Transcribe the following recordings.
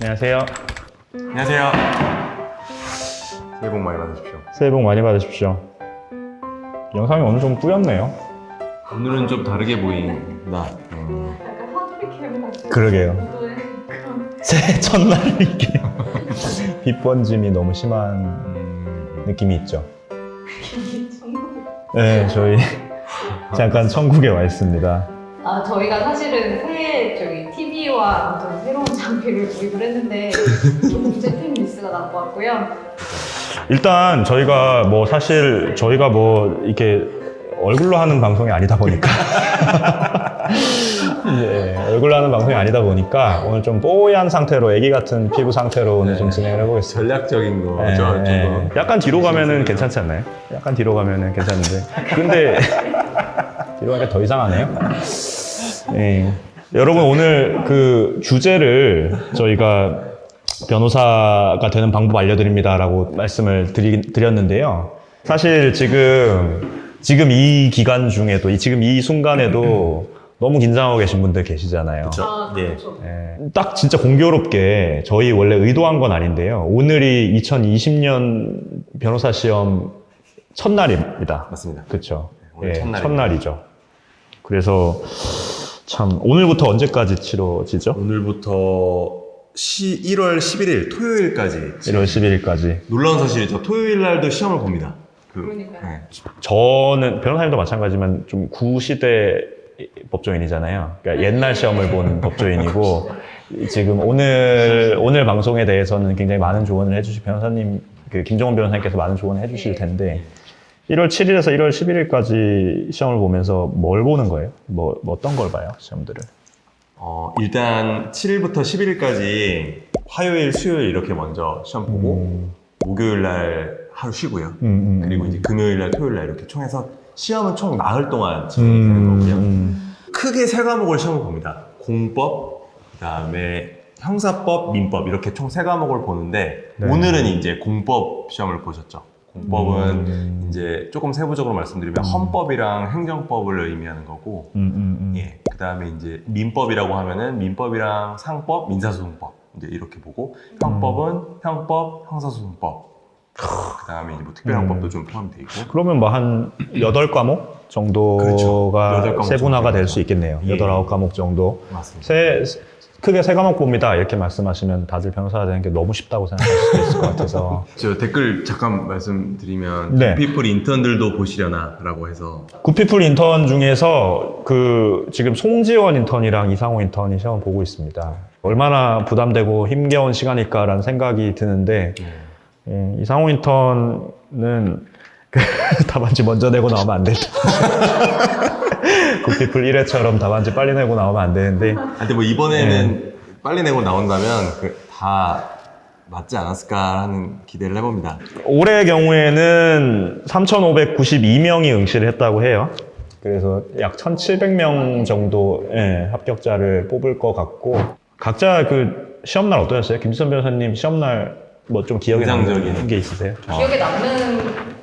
안녕하세요. 안녕하세요. 새해 복 많이 받으십시오. 새해 복 많이 받으십시오. 영상이 어느 정도 뿌였네요. 오늘은 좀 다르게 보인다. 약간 하드리캠 같은 그러게요. 정도의 그런 새해 첫날 이렇게 빛 번짐이 너무 심한 느낌이 있죠. 정말. 네, 저희 잠깐 천국에 와 있습니다. 저희가 사실은 새해 저희 TV와 아무튼 새로운 장비를 구입을 했는데 조금 세팅 미스가 난 것 같고요. 일단 저희가 뭐 사실 저희가 뭐 이렇게 얼굴로 하는 방송이 아니다 보니까 네, 얼굴로 하는 방송이 아니다 보니까 오늘 좀 뽀얀 상태로 애기 같은 피부 상태로 오늘 좀 진행을 해보겠습니다. 전략적인 거죠. 네. 약간 뒤로 가면은 괜찮지 않나요? 약간 뒤로 가면은 괜찮은데 근데 뒤로 가니까 더 이상하네요. 네. 여러분 오늘 그 주제를 저희가 변호사가 되는 방법 알려드립니다라고 말씀을 드렸는데요. 사실 지금 이 기간 중에도 지금 이 순간에도 너무 긴장하고 계신 분들 계시잖아요. 그쵸. 네. 예. 그렇죠. 딱 진짜 공교롭게 저희 원래 의도한 건 아닌데요. 오늘이 2020년 변호사 시험 첫날입니다. 맞습니다. 그렇죠. 오늘 예, 첫날입니다. 첫날이죠. 그래서 참 오늘부터 언제까지 치러지죠? 오늘부터 1월 11일 토요일까지 1월 11일까지. 놀라운 사실이죠. 토요일 날도 시험을 봅니다. 그러니까요. 네. 저는 변호사님도 마찬가지지만 좀 구시대 법조인이잖아요. 그러니까 옛날 시험을 본 법조인이고 지금 오늘 방송에 대해서는 굉장히 많은 조언을 해주실 변호사님 그 김종원 변호사님께서 많은 조언을 해주실 텐데 1월 7일에서 1월 11일까지 시험을 보면서 뭘 보는 거예요? 뭐 어떤 걸 봐요? 시험들을? 일단 7일부터 11일까지 화요일, 수요일 이렇게 먼저 시험 보고 목요일 날 하루 쉬고요. 그리고 이제 금요일 날, 토요일 날 이렇게 총 해서 시험은 총 나흘 동안 진행되는 거고요. 크게 세 과목을 시험을 봅니다. 공법, 그다음에 형사법, 민법 이렇게 총 세 과목을 보는데 네. 오늘은 이제 공법 시험을 보셨죠. 공법은 이제 조금 세부적으로 말씀드리면 헌법이랑 행정법을 의미하는 거고, 예, 그다음에 이제 민법이라고 하면은 민법이랑 상법, 민사소송법 이제 이렇게 보고 형법은 형법, 형사소송법. 그다음에 이제 뭐 특별형법도 좀 포함되어 있고. 그러면 뭐 한 8과목 정도가 그렇죠. 8과목 세분화가 될 정도. 수 있겠네요. 예. 8, 9과목 정도. 맞습니다. 크게 세 과목 봅니다. 이렇게 말씀하시면 다들 변호사가 되는 게 너무 쉽다고 생각할 수도 있을 것 같아서. 저 댓글 잠깐 말씀드리면 네. 피플 인턴들도 보시려나라고 해서 굿피플 인턴 중에서 지금 송지원 인턴이랑 이상호 인턴이 시험 보고 있습니다. 얼마나 부담되고 힘겨운 시간일까라는 생각이 드는데 예, 이상호 인턴은 답안지 먼저 내고 나오면 안 된다. 굿피플 1회처럼 답안지 빨리 내고 나오면 안 되는데 근데 뭐 이번에는 빨리 내고 나온다면 다 맞지 않았을까 하는 기대를 해봅니다. 올해의 경우에는 3,592명이 응시를 했다고 해요. 그래서 약 1,700명 정도 합격자를 뽑을 것 같고 각자 그 시험날 어떠셨어요? 김지선 변호사님 시험날 뭐 좀 기억에 인상적인. 남는 게 있으세요? 기억에 남는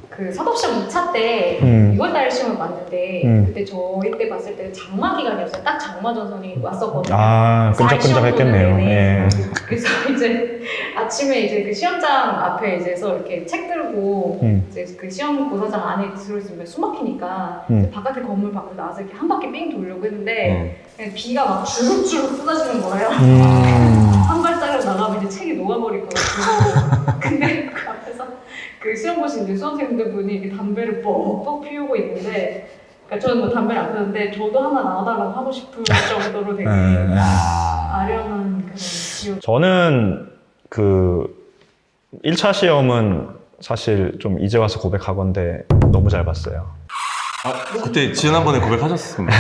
그 사법시험 2차 때 6월달 시험을 봤는데 그때 저희 때 봤을 때 장마 기간이었어요. 딱 장마 전선이 왔었거든요. 아, 4일 시험 끈적끈적했겠네요. 보는 내내. 예. 그래서 이제 아침에 이제 그 시험장 앞에 이제서 이렇게 책 들고 이제 그 시험 고사장 안에 들어있으면 숨 막히니까 이제 바깥에 건물 밖으로 나와서 이렇게 한 바퀴 삥 돌려고 했는데 그냥 비가 막 주룩주룩 쏟아지는 거예요. 한 발자국 나가면 이제 책이 녹아버릴 것 같고 근데 그 앞에서 그 시험 보신 이제 수험생들 분이 이렇게 담배를 뻑뻑 피우고 있는데 그러니까 저는 뭐 담배를 안 피우는데 저도 하나 나와달라고 하고 싶을 정도로 되게 아련한 그런 기억. 저는 그 1차 시험은 사실 좀 이제 와서 고백하건데 너무 잘 봤어요. 그때 지난번에 고백하셨습니다.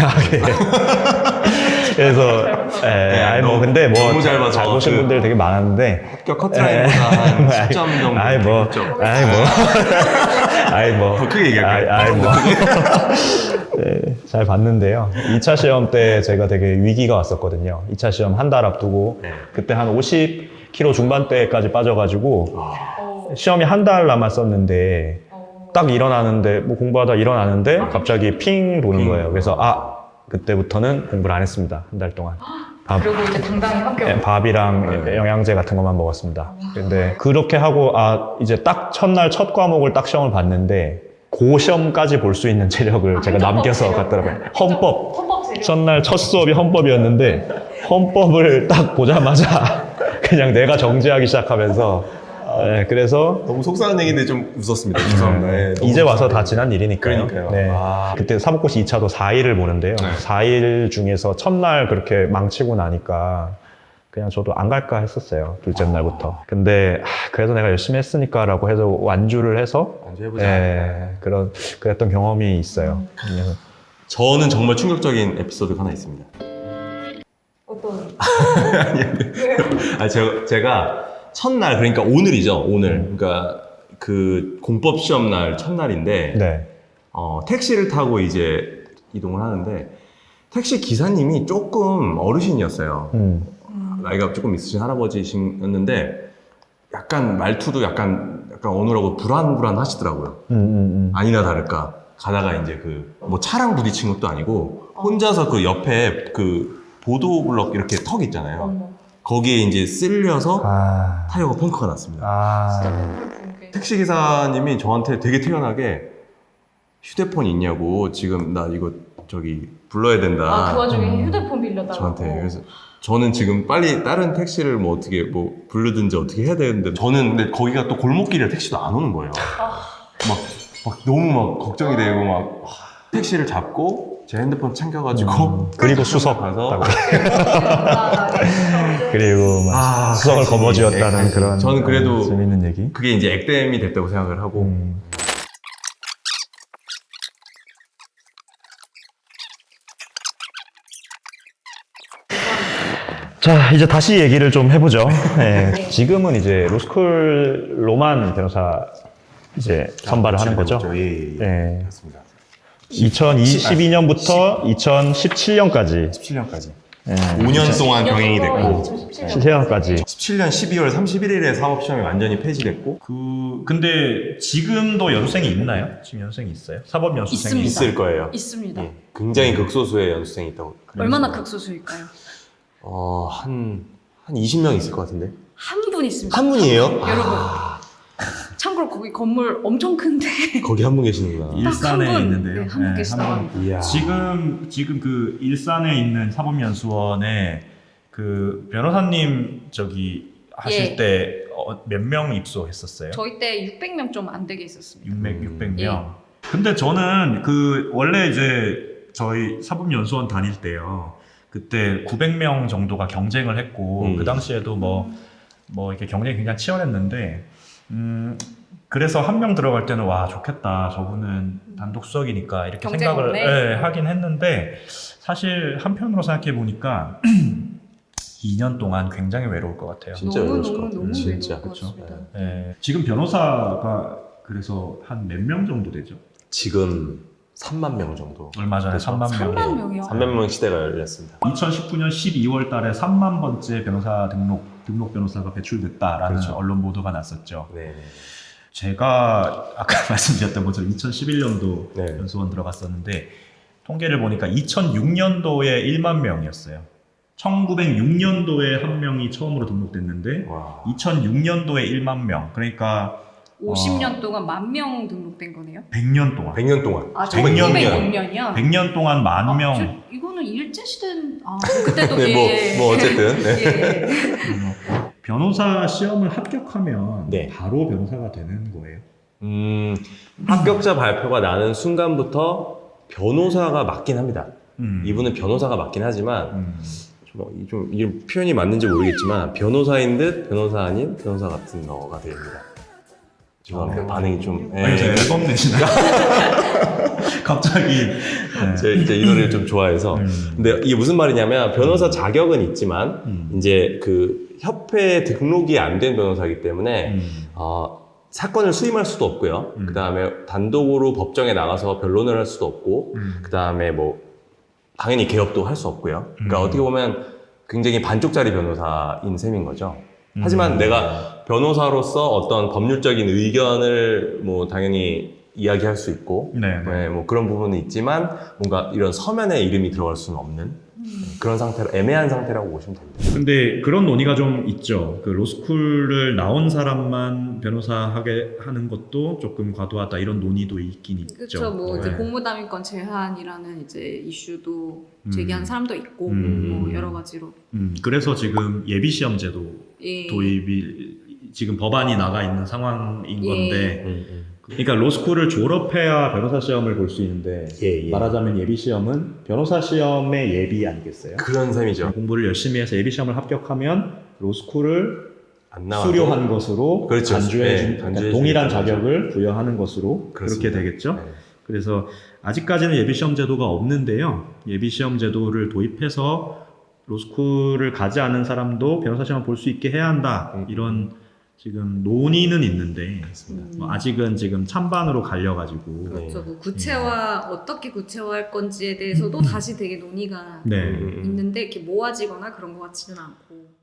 그래서 아니 뭐 근데 뭐 너무 잘 봐서 잘 보신 분들 되게 많았는데 합격 커트라인보다 한 10점 정도. 아이 뭐 더 크게 얘기할까요? 잘 봤는데요. 2차 시험 때 제가 되게 위기가 왔었거든요. 2차 시험 한 달 앞두고 그때 한 50kg 중반대까지 빠져가지고 시험이 한 달 남았었는데 딱 일어나는데 뭐 공부하다 일어나는데 갑자기 핑 도는 거예요. 그래서 그때부터는 공부를 안 했습니다. 한 달 동안. 그리고 이제 당당히 합격. 밥이랑 영양제 같은 것만 먹었습니다. 근데 그렇게 하고 이제 딱 첫날 첫 과목을 딱 시험을 봤는데 고 시험까지 볼 수 있는 체력을 제가 남겨서 갔더라고요. 헌법. 재료. 첫날 첫 수업이 헌법이었는데 헌법을 딱 보자마자 그냥 내가 정지하기 시작하면서 그래서 너무 속상한 얘기인데 좀 웃었습니다. 죄송합니다. 네, 너무 이제 와서 다 속상해요. 지난 일이니까요. 그러니까요. 네. 아. 그때 사법고시 2차도 4일을 보는데요. 네. 4일 중에서 첫날 그렇게 망치고 나니까 그냥 저도 안 갈까 했었어요. 둘째 날부터. 근데 그래도 내가 열심히 했으니까라고 해서 완주를 해서 해보자. 그랬던 경험이 있어요. 저는 정말 충격적인 에피소드가 하나 있습니다. 어떤? 제가 첫날, 그러니까 오늘이죠, 오늘. 그러니까 그 공법 시험 날 첫날인데, 네. 택시를 타고 이제 이동을 하는데, 택시 기사님이 조금 어르신이었어요. 나이가 조금 있으신 할아버지셨는데, 약간 말투도 약간 어눌하고 불안불안 하시더라고요. 아니나 다를까. 가다가 이제 뭐 차랑 부딪힌 것도 아니고, 혼자서 그 옆에 그 보도블럭 이렇게 턱 있잖아요. 어머. 거기에 이제 쓸려서 타이어가 펑크가 났습니다. 택시 기사님이 저한테 되게 태연하게 휴대폰 있냐고, 지금 나 이거 불러야 된다. 그 와중에 휴대폰 빌려달라고. 저한테. 그래서 저는 지금 빨리 다른 택시를 뭐 어떻게 부르든지 어떻게 해야 되는데, 저는 근데 거기가 또 골목길이라 택시도 안 오는 거예요. 막 너무 막 걱정이 되고 막 택시를 잡고 제 핸드폰 챙겨가지고 그리고 수석 가서 그리고 막 수석을 그렇지. 거머쥐었다는 그런 저는 그래도 재밌는 얘기. 그게 이제 액땜이 됐다고 생각을 하고. 자, 이제 다시 얘기를 좀 해보죠. 네. 지금은 이제 로스쿨로만 변호사 이제 선발을 하는 거죠. 예. 네. 맞습니다. 2022년부터 2017년까지. 17년까지. 네. 5년 동안 병행이 됐고, 17년까지. 17년 12월 31일에 사법시험이 완전히 폐지됐고, 근데 지금도 연수생이 있나요? 지금 연수생이 있어요? 사법 연수생이 있습니다. 있을 거예요. 있습니다. 예. 굉장히 극소수의 연수생이 있다고. 얼마나 극소수일까요? 한 20명 있을 것 같은데. 한 분 있습니다. 한 분이에요? 여러분. 참고로 거기 건물 엄청 큰데 거기 한 분 계시는구나. 일산에 한 분, 있는데요. 네, 한분 계시다고 한 분. 이야. 지금 그 일산에 있는 사법연수원에 그 변호사님 하실 예. 때 몇 명 입소했었어요? 저희 때 600명 좀 안 되게 있었습니다. 600명. 예. 근데 저는 원래 이제 저희 사법연수원 다닐 때요. 그때 900명 정도가 경쟁을 했고 그 당시에도 뭐 이렇게 경쟁이 굉장히 치열했는데 그래서 한 명 들어갈 때는 와 좋겠다 저분은 단독 수석이니까 이렇게 경쟁 생각을 없네. 하긴 했는데 사실 한편으로 생각해 보니까 2년 동안 굉장히 외로울 것 같아요. 진짜 너무 외로우실 것 같아요. 너무 진짜. 외로울 것 그쵸. 같습니다. 예. 지금 변호사가 그래서 한 몇 명 정도 되죠? 지금 3만 명 정도. 얼마 전에 그렇죠. 3만 명. 3만 명이요? 3만 명 시대가 열렸습니다. 2019년 12월 달에 3만 번째 변호사 등록 변호사가 배출됐다라는 그렇죠. 언론 보도가 났었죠. 네. 제가 아까 말씀드렸던 것처럼 2011년도 네. 연수원 들어갔었는데 통계를 보니까 2006년도에 1만 명이었어요. 1906년도에 한 명이 처음으로 등록됐는데 와. 2006년도에 1만 명. 그러니까 50년 동안 10,000명 등록된 거네요? 100년 동안. 100년 동안. 아, 100년 1906년이요? 100년 동안 만 명. 이거는 일제시대는 그때도 네, 뭐 어쨌든. 네. 예. 변호사 시험을 합격하면 네. 바로 변호사가 되는 거예요. 합격자 발표가 나는 순간부터 변호사가 맞긴 합니다. 이분은 변호사가 맞긴 하지만 좀 이 표현이 맞는지 모르겠지만 변호사인 듯 변호사 아닌 변호사 같은 너가 됩니다. 죄송합니다. 반응이 좀. 아니, 요새 앨범 내시나요? 갑자기. 네. 제가 이 노래를 좀 좋아해서. 근데 이게 무슨 말이냐면 변호사 자격은 있지만 이제 그 협회에 등록이 안 된 변호사이기 때문에 사건을 수임할 수도 없고요. 그 다음에 단독으로 법정에 나가서 변론을 할 수도 없고, 그 다음에 뭐 당연히 개업도 할 수 없고요. 그러니까 어떻게 보면 굉장히 반쪽짜리 변호사인 셈인 거죠. 하지만 내가 변호사로서 어떤 법률적인 의견을 뭐 당연히 이야기할 수 있고, 네. 네, 뭐 그런 부분은 있지만 뭔가 이런 서면에 이름이 들어갈 수는 없는 그런 상태로 애매한 상태라고 보시면 됩니다. 근데 그런 논의가 좀 있죠. 그 로스쿨을 나온 사람만 변호사 하게 하는 것도 조금 과도하다 이런 논의도 있긴 있죠. 그렇죠. 뭐 이제 네. 공무담임권 제한이라는 이제 이슈도 제기한 사람도 있고 뭐 여러 가지로. 그래서 지금 예비 시험 제도 예. 도입이 지금 법안이 나가 있는 상황인 예. 건데, 그러니까 로스쿨을 졸업해야 변호사 시험을 볼 수 있는데 예. 말하자면 예비 시험은 변호사 시험의 예비 아니겠어요? 그런 셈이죠. 공부를 열심히 해서 예비 시험을 합격하면 로스쿨을 안 나와도 수료한 것으로 그렇죠. 간주해 준 네, 간주해 동일한 주니까. 자격을 부여하는 것으로 그렇습니다. 그렇게 되겠죠. 네. 그래서 아직까지는 예비 시험 제도가 없는데요. 예비 시험 제도를 도입해서 로스쿨을 가지 않은 사람도 변호사 시험을 볼 수 있게 해야 한다. 이런 지금 논의는 있는데 뭐 아직은 지금 찬반으로 갈려가지고 그렇죠. 그 구체화 어떻게 구체화할 건지에 대해서도 다시 되게 논의가 네. 있는데 이렇게 모아지거나 그런 것 같지는 않고.